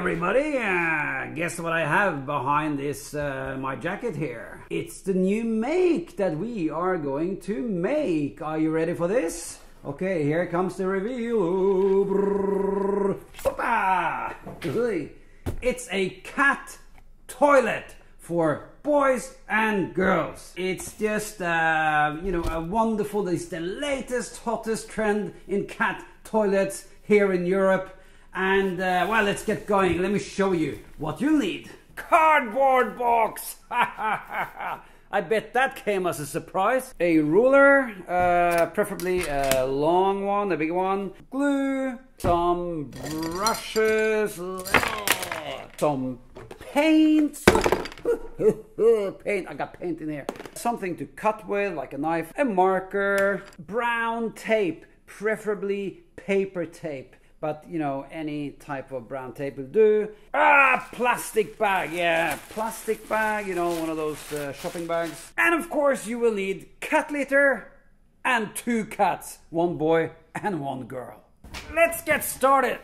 everybody, guess what I have behind this my jacket here? It's the new make that we are going to make. Are you ready for this? Okay, here comes the reveal. It's a cat toilet for boys and girls. It's just you know, a wonderful, it's the latest hottest trend in cat toilets here in Europe. And well, let's get going. Let me show you what you'll need. Cardboard box. I bet that came as a surprise. A ruler, preferably a long one, a big one. Glue, some brushes, some paint. Paint, I got paint in here. Something to cut with, like a knife. A marker, brown tape, preferably paper tape. But, you know, any type of brown tape will do. Plastic bag. Yeah, plastic bag, you know, one of those shopping bags. And of course, you will need cat litter and 2 cats. 1 boy and 1 girl. Let's get started.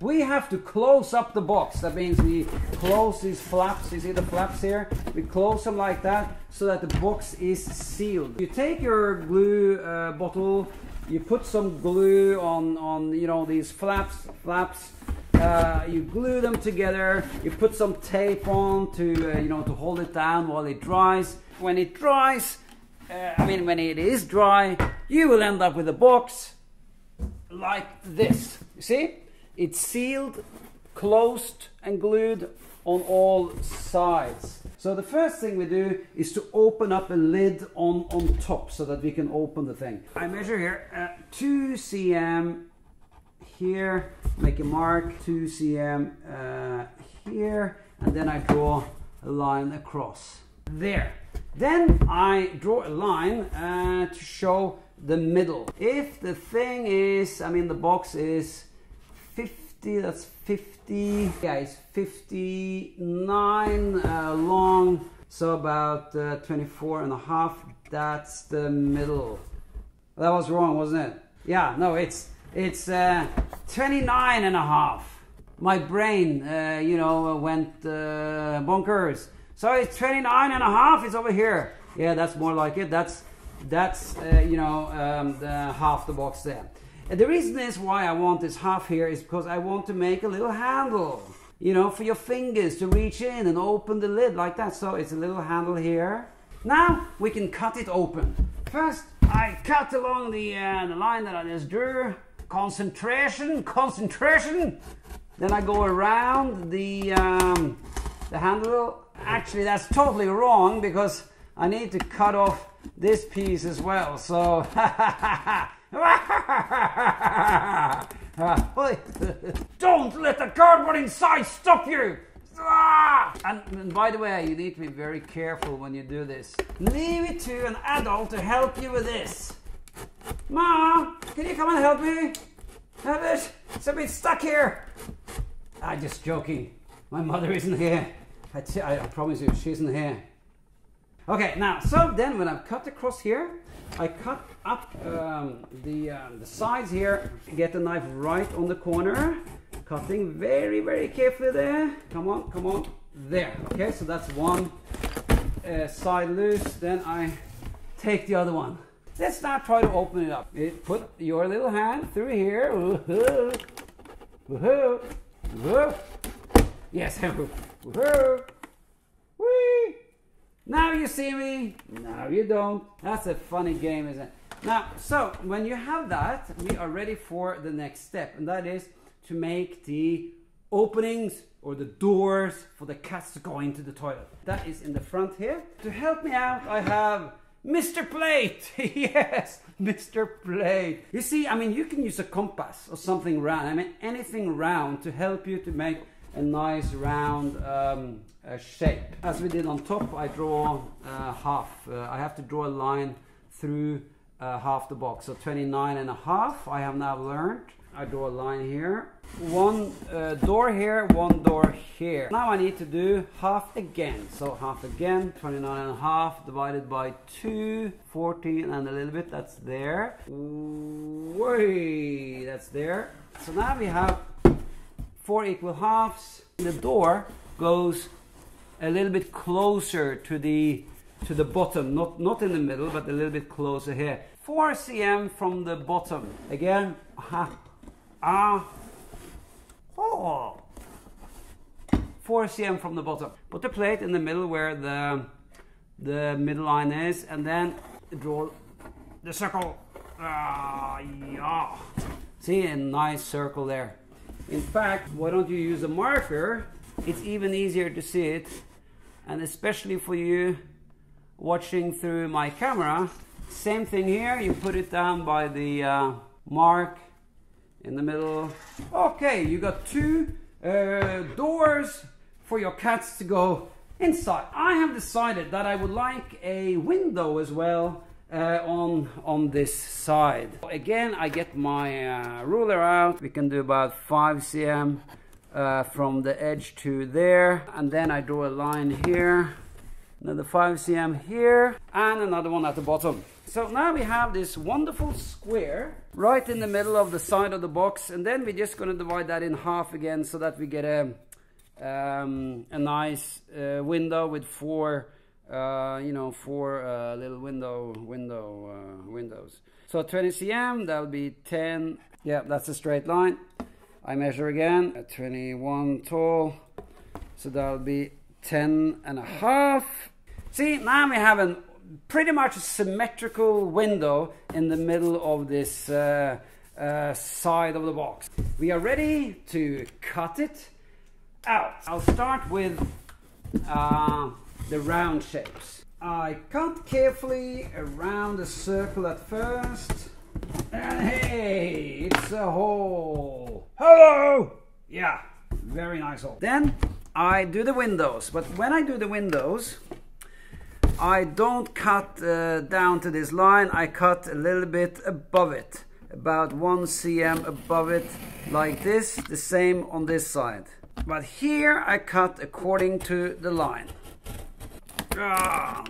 We have to close up the box. That means we close these flaps. You see the flaps here? We close them like that so that the box is sealed. You take your glue bottle. You put some glue on you know, these flaps. You glue them together. You put some tape on to you know, to hold it down while it dries. When it dries, when it is dry, you will end up with a box like this. You see, it's sealed, closed, and glued on all sides. So the first thing we do is to open up a lid on top so that we can open the thing. I measure here 2 cm here, make a mark, 2 cm here, and then I draw a line across there. Then I draw a line to show the middle. If the thing is, the box is 50, that's 50, yeah, it's 59 long, so about 24 and a half, that's the middle. That was wrong, wasn't it? Yeah, no, it's 29 and a half. My brain, you know, went bonkers. So it's 29 and a half, it's over here. Yeah, that's more like it. That's you know, the half the box there. And the reason is why I want this half here is because I want to make a little handle, you know, for your fingers to reach in and open the lid like that. So it's a little handle here. Now we can cut it open. First, I cut along the line that I just drew. Concentration. Then I go around the handle. Actually, that's totally wrong because I need to cut off this piece as well. So don't let the cardboard inside stop you. And by the way, you need to be very careful when you do this. Leave it to an adult to help you with this. Mom, can you come and help me? Help it? It's a bit stuck here. I'm just joking. My mother isn't here. I promise you, she isn't here. Okay, now, so then when I've cut across here, I cut up the sides here, get the knife right on the corner, cutting very, very carefully there. Come on, there. Okay, so that's one side loose, then I take the other one. Let's now try to open it up. Put your little hand through here. Woohoo! Woohoo! Woohoo! Yes, woohoo! Whee! Now you see me, now you don't. That's a funny game, isn't it? Now, so when you have that, we are ready for the next step, and that is to make the openings or the doors for the cats to go into the toilet. That is in the front here. To help me out, I have Mr. Plate. Yes, Mr. Plate. You see, you can use a compass or something round. Anything round to help you to make a nice round shape. As we did on top, I draw half. I have to draw a line through half the box. So 29 and a half, I have now learned. I draw a line here. One door here, one door here. Now I need to do half again. So half again, 29 and a half divided by 2, 14 and a little bit, that's there. Whee, that's there. So now we have 4 equal halves. The door goes a little bit closer to the bottom, not in the middle, but a little bit closer here. 4 cm from the bottom. Again, 4 cm from the bottom. Put the plate in the middle where the middle line is, and then draw the circle. Yeah. See, a nice circle there. In fact, why don't you use a marker? It's even easier to see it, and especially for you watching through my camera. Same thing here, you put it down by the mark in the middle. Okay, you got 2 doors for your cats to go inside. I have decided that I would like a window as well on this side. Again, I get my ruler out. We can do about 5 cm from the edge to there, and then I draw a line here, another 5 cm here, and another one at the bottom. So now we have this wonderful square right in the middle of the side of the box, and then we're just going to divide that in half again so that we get a nice window with 4 little windows. So 20 cm, that'll be 10. Yeah, that's a straight line. I measure again at 21 tall, so that'll be 10.5. See, now we have a pretty much a symmetrical window in the middle of this side of the box. We are ready to cut it out. I'll start with the round shapes. I cut carefully around the circle at first, and hey, it's a hole. Hello! Yeah, very nice hole. Then I do the windows, but when I do the windows, I don't cut down to this line. I cut a little bit above it, about 1 cm above it, like this. The same on this side. But here I cut according to the line. Ah,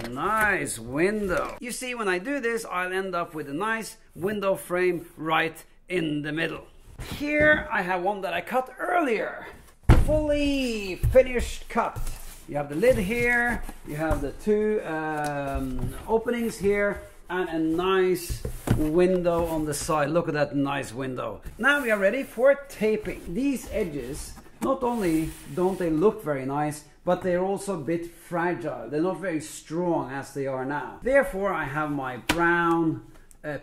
nice window. You see, when I do this, I'll end up with a nice window frame right in the middle. Here I have one that I cut earlier. Fully finished cut. You have the lid here, you have the 2 openings here, and a nice window on the side. Look at that nice window. Now we are ready for taping. These edges, not only don't they look very nice, but they're also a bit fragile. They're not very strong as they are now. Therefore, I have my brown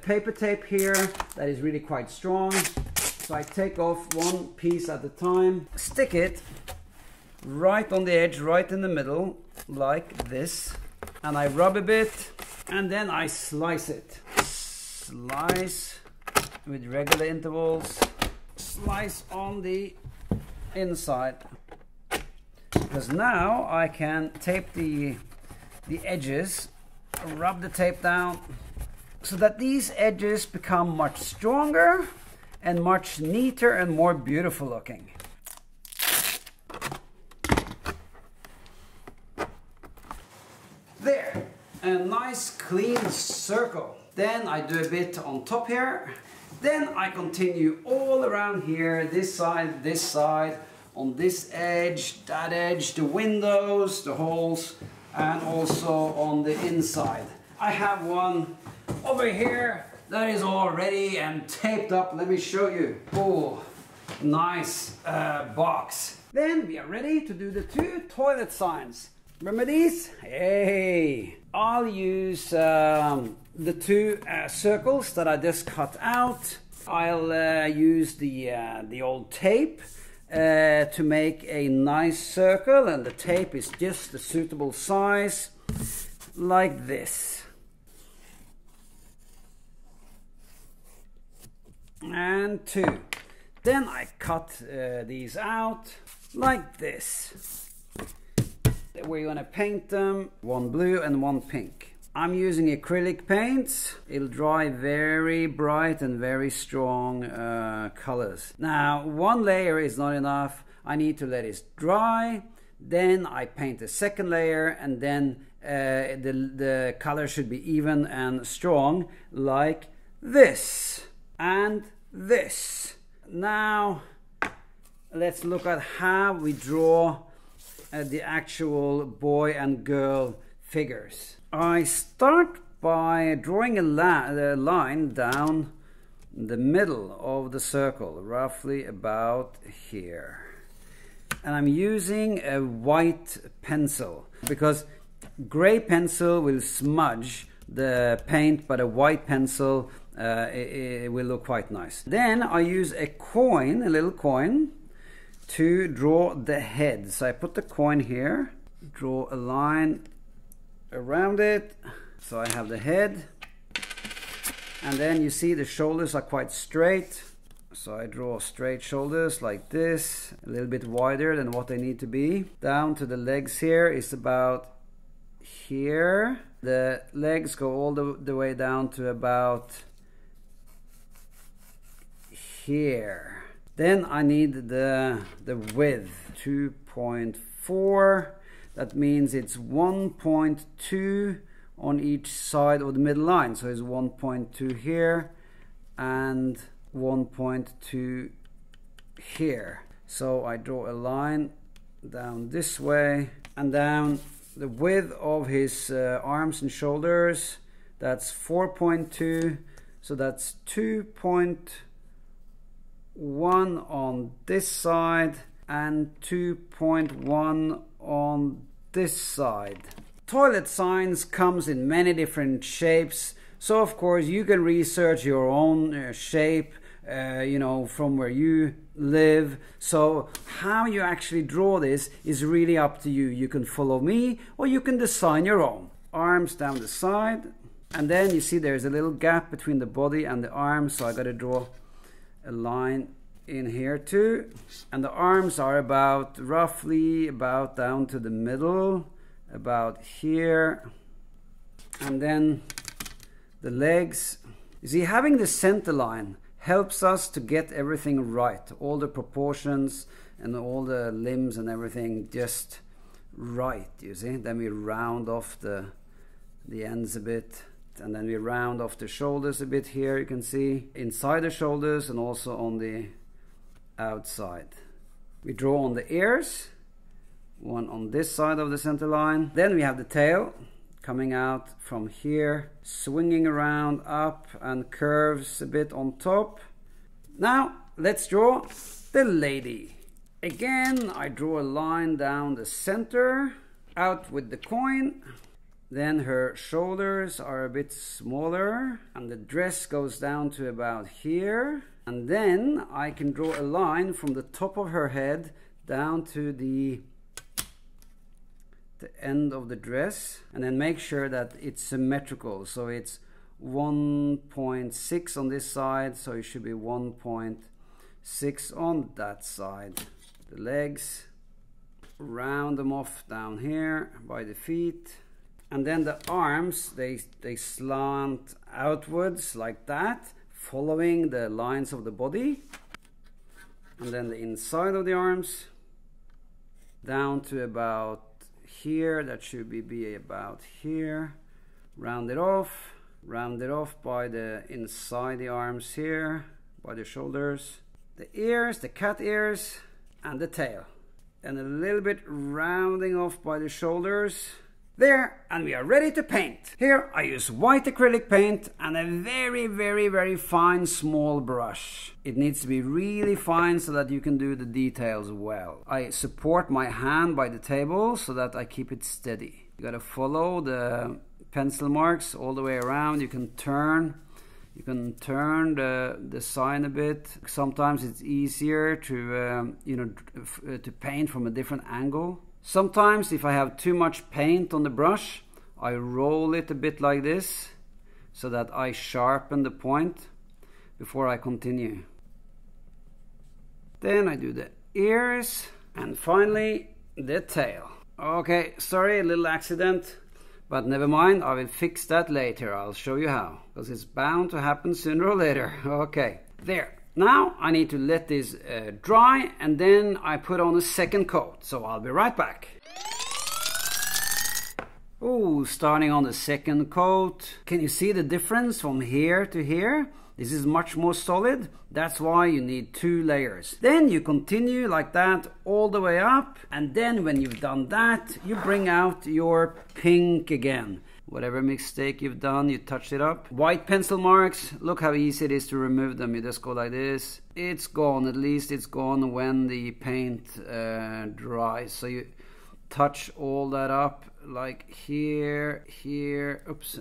paper tape here that is really quite strong. So I take off 1 piece at a time, stick it right on the edge, right in the middle, like this, and I rub a bit, and then I slice it. Slice with regular intervals, slice on the inside, because now I can tape the edges, rub the tape down, so that these edges become much stronger and much neater and more beautiful looking. There, a nice clean circle. Then I do a bit on top here. Then I continue all around here, this side, on this edge, that edge, the windows, the holes, and also on the inside. I have one over here that is all ready and taped up. Let me show you. Oh, nice box. Then we are ready to do the 2 toilet signs. Remember these? Hey! I'll use the 2 circles that I just cut out. I'll use the old tape to make a nice circle, and the tape is just the suitable size, like this. And 2. Then I cut these out like this. We're going to paint them, 1 blue and 1 pink. I'm using acrylic paints. It'll dry very bright and very strong colors. Now, 1 layer is not enough. I need to let it dry. Then I paint the 2nd layer, and then the color should be even and strong, like this and this. Now let's look at how we draw the actual boy and girl figures. I start by drawing a line down the middle of the circle, roughly about here. And I'm using a white pencil because gray pencil will smudge the paint, but a white pencil it will look quite nice. Then I use a coin, a little coin, to draw the head. So I put the coin here, draw a line around it, so I have the head, and then you see the shoulders are quite straight, so I draw straight shoulders like this, a little bit wider than what they need to be. Down to the legs here is about here. The legs go all the way down to about here. Then I need the width, 2.4. That means it's 1.2 on each side of the middle line. So it's 1.2 here and 1.2 here. So I draw a line down this way, and down the width of his arms and shoulders, that's 4.2. So that's 2.1 on this side and 2.1 on this side. Toilet signs comes in many different shapes, so of course you can research your own shape, you know, from where you live. So how you actually draw this is really up to you. You can follow me or you can design your own. Arms down the side, and then you see there's a little gap between the body and the arms, so I got to draw a line in here too. And the arms are about roughly about down to the middle, about here. And then the legs, you see, having the center line helps us to get everything right, all the proportions and all the limbs and everything just right, you see. Then we round off the ends a bit, and then we round off the shoulders a bit here, you can see, inside the shoulders and also on the outside. We draw on the ears, one on this side of the center line. Then we have the tail coming out from here, swinging around up and curves a bit on top. Now let's draw the lady. Again, I draw a line down the center, out with the coin. Then her shoulders are a bit smaller and the dress goes down to about here. And then I can draw a line from the top of her head down to the end of the dress, and then make sure that it's symmetrical. So it's 1.6 on this side, so it should be 1.6 on that side. The legs, round them off down here by the feet. And then the arms, they slant outwards like that, following the lines of the body. And then the inside of the arms down to about here, that should be about here. Round it off by the inside the arms here, by the shoulders, the ears, the cat ears, and the tail, and a little bit rounding off by the shoulders. There, and we are ready to paint. Here I use white acrylic paint and a very fine small brush. It needs to be really fine so that you can do the details well. I support my hand by the table so that I keep it steady. You gotta follow the pencil marks all the way around. You can turn the sign a bit. Sometimes it's easier to to paint from a different angle. Sometimes if I have too much paint on the brush, I roll it a bit like this so that I sharpen the point before I continue. Then I do the ears and finally the tail. Okay, sorry, a little accident, but never mind, I will fix that later. I'll show you how, because it's bound to happen sooner or later. Okay, there. Now I need to let this dry, and then I put on a second coat, so I'll be right back. Oh, starting on the second coat. Can you see the difference from here to here? This is much more solid. That's why you need 2 layers. Then you continue like that all the way up. And then when you've done that, you bring out your pink again. Whatever mistake you've done, you touch it up. White pencil marks, look how easy it is to remove them. You just go like this. It's gone, at least it's gone when the paint dries. So you touch all that up like here, here. Oops,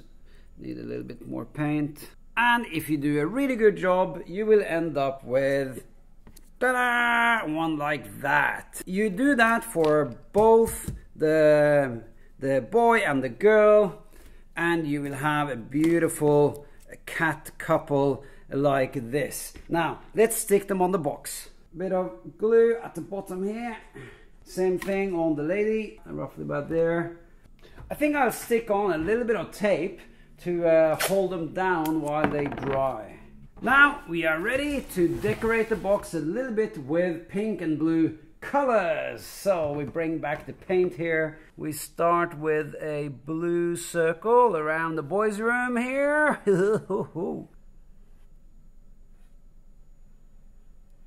need a little bit more paint. And if you do a really good job, you will end up with ta-da, one like that. You do that for both the boy and the girl, and you will have a beautiful cat couple like this. Now, let's stick them on the box. Bit of glue at the bottom here. Same thing on the lady, roughly about there. I think I'll stick on a little bit of tape to hold them down while they dry. Now we are ready to decorate the box a little bit with pink and blue colors. So we bring back the paint here. We start with a blue circle around the boys' room here.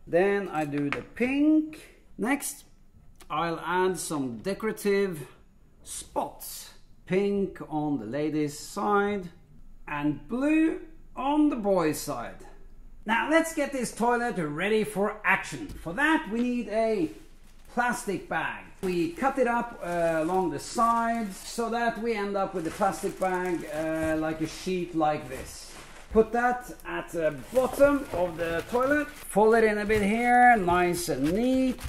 Then I do the pink. Next, I'll add some decorative spots. Pink on the ladies' side and blue on the boys' side. Now let's get this toilet ready for action. For that we need a plastic bag. We cut it up along the sides so that we end up with a plastic bag like a sheet like this. Put that at the bottom of the toilet. Fold it in a bit here, nice and neat.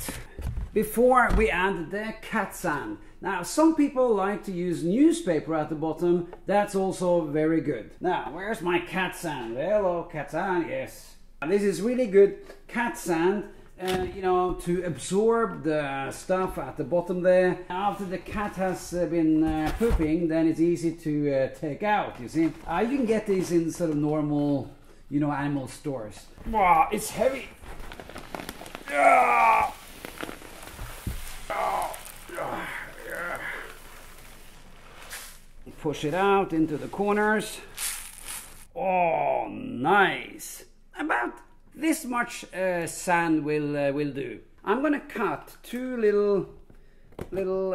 Before we add the cat sand. Now, some people like to use newspaper at the bottom. That's also very good. Now, where's my cat sand? Hello, cat sand, yes. This is really good cat sand, you know, to absorb the stuff at the bottom there. After the cat has been pooping, then it's easy to take out, you see. You can get these in sort of normal, you know, animal stores. Wow, it's heavy. Push it out into the corners. Oh, nice. About this much sand will do. I'm gonna cut 2 little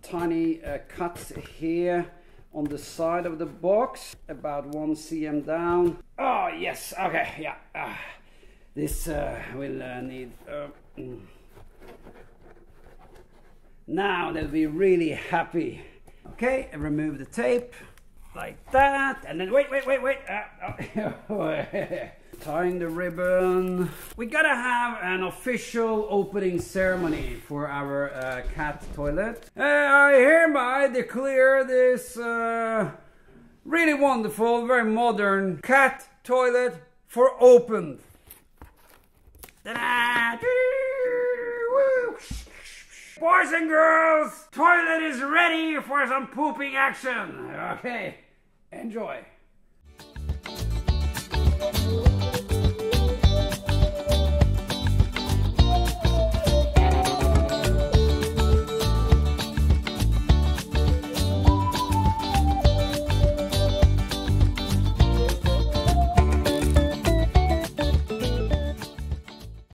tiny cuts here on the side of the box, about 1 cm down. Oh yes, okay, yeah. This will need. Now they'll be really happy. Okay, and remove the tape like that, and then wait. Tying the ribbon. We gotta have an official opening ceremony for our cat toilet. I hereby declare this really wonderful, very modern cat toilet for open. Ta-da! Boys and girls, toilet is ready for some pooping action. Okay, enjoy.